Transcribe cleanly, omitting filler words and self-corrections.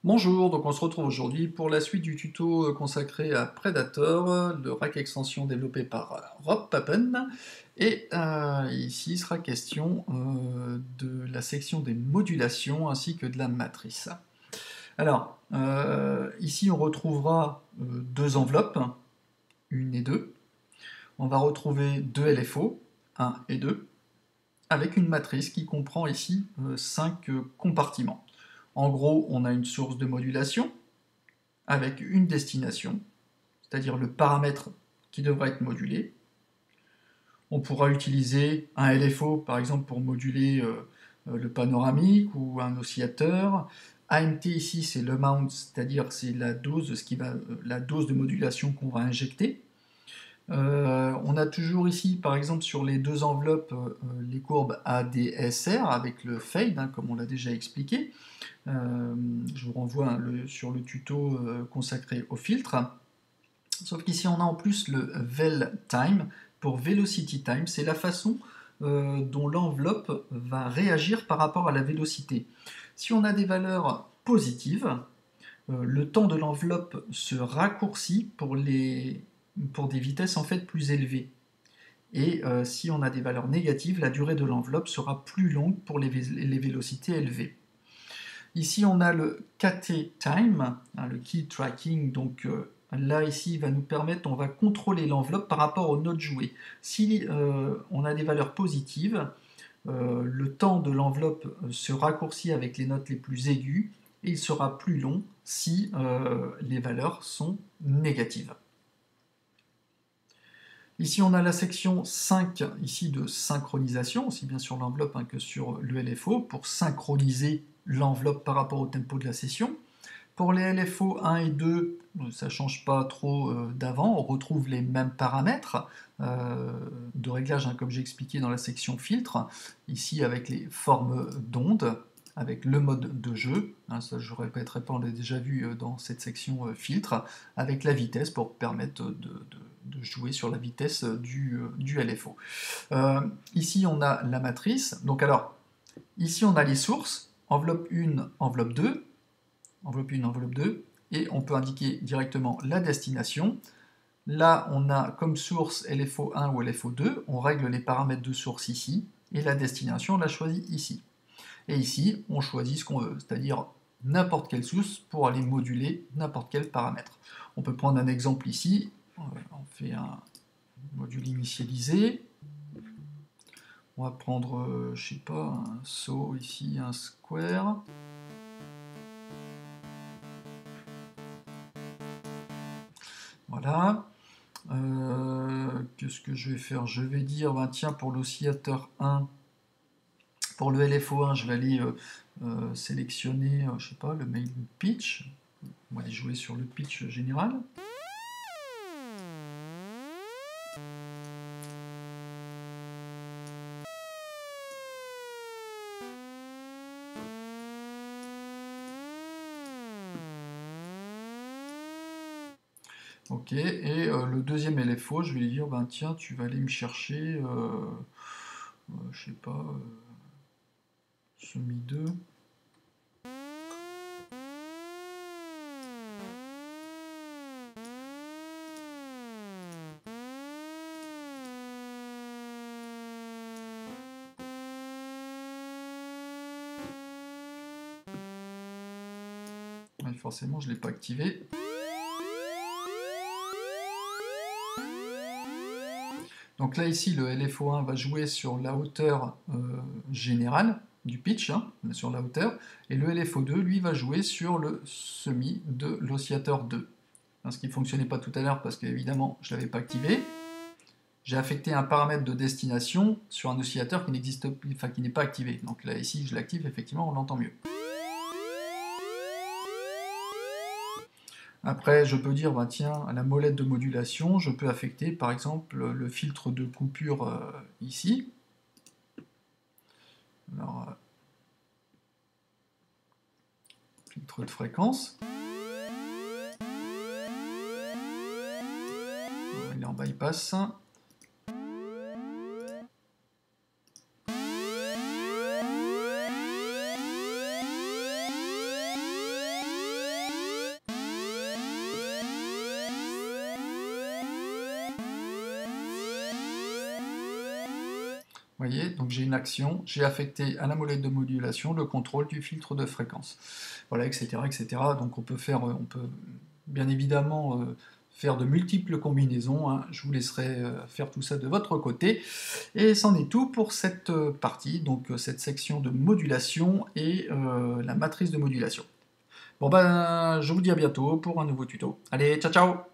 Bonjour, donc on se retrouve aujourd'hui pour la suite du tuto consacré à Predator, le rack extension développé par Rob Papen. Et ici sera question de la section des modulations ainsi que de la matrice. Alors, ici on retrouvera deux enveloppes, une et deux. On va retrouver deux LFO, 1 et 2, avec une matrice qui comprend ici 5 compartiments. En gros, on a une source de modulation avec une destination, c'est-à-dire le paramètre qui devra être modulé. On pourra utiliser un LFO, par exemple, pour moduler le panoramique ou un oscillateur. AMT ici, c'est le mount, c'est-à-dire c'est la dose, la dose de modulation qu'on va injecter. On a toujours ici, par exemple, sur les deux enveloppes, les courbes ADSR avec le fade, hein, comme on l'a déjà expliqué. Je vous renvoie sur le tuto consacré au filtre. Sauf qu'ici, on a en plus le vel time pour velocity time. C'est la façon dont l'enveloppe va réagir par rapport à la vélocité. Si on a des valeurs positives, le temps de l'enveloppe se raccourcit pour des vitesses en fait plus élevées. Et si on a des valeurs négatives, la durée de l'enveloppe sera plus longue pour les vélocités élevées. Ici, on a le KT time, hein, le key tracking. Donc là, ici, il va nous permettre, on va contrôler l'enveloppe par rapport aux notes jouées. Si on a des valeurs positives, le temps de l'enveloppe se raccourcit avec les notes les plus aiguës et il sera plus long si les valeurs sont négatives. Ici, on a la section 5 ici de synchronisation, aussi bien sur l'enveloppe hein, que sur le LFO, pour synchroniser l'enveloppe par rapport au tempo de la session. Pour les LFO 1 et 2, ça ne change pas trop d'avant, on retrouve les mêmes paramètres de réglage, hein, comme j'ai expliqué dans la section filtre, ici avec les formes d'ondes, avec le mode de jeu, hein, ça je ne répéterai pas, on l'a déjà vu dans cette section filtre, avec la vitesse pour permettre de jouer sur la vitesse du LFO. Ici on a la matrice, donc alors, ici on a les sources, enveloppe 1, enveloppe 2, enveloppe 1, enveloppe 2, et on peut indiquer directement la destination. Là, on a comme source LFO1 ou LFO2, on règle les paramètres de source ici, et la destination, on la choisit ici. Et ici, on choisit ce qu'on veut, c'est-à-dire n'importe quelle source pour aller moduler n'importe quel paramètre. On peut prendre un exemple ici, on fait un module initialisé, on va prendre, je sais pas, un saut ici, un square. Voilà. Qu'est-ce que je vais faire? Je vais dire, ben, tiens, pour l'oscillateur 1, pour le LFO1, je vais aller sélectionner, je sais pas, le main pitch. On va aller jouer sur le pitch général. Ok, et le deuxième LFO, je vais lui dire, ben tiens, tu vas aller me chercher, je sais pas, semi 2. Ouais, forcément, je ne l'ai pas activé. Donc là, ici, le LFO1 va jouer sur la hauteur générale du pitch, hein, sur la hauteur, et le LFO2, lui, va jouer sur le semi de l'oscillateur 2. Hein, ce qui ne fonctionnait pas tout à l'heure parce qu'évidemment, je ne l'avais pas activé. J'ai affecté un paramètre de destination sur un oscillateur qui n'existe, enfin, qui n'est pas activé. Donc là, ici, je l'active, effectivement, on l'entend mieux. Après, je peux dire, bah, tiens, à la molette de modulation, je peux affecter, par exemple, le filtre de coupure ici. Alors, filtre de fréquence. il est en bypass. Vous voyez, donc j'ai une action, j'ai affecté à la molette de modulation le contrôle du filtre de fréquence. Voilà, etc., etc. Donc on peut bien évidemment faire de multiples combinaisons, hein. Je vous laisserai faire tout ça de votre côté. Et c'en est tout pour cette partie, donc cette section de modulation et la matrice de modulation. Bon ben, je vous dis à bientôt pour un nouveau tuto. Allez, ciao ciao!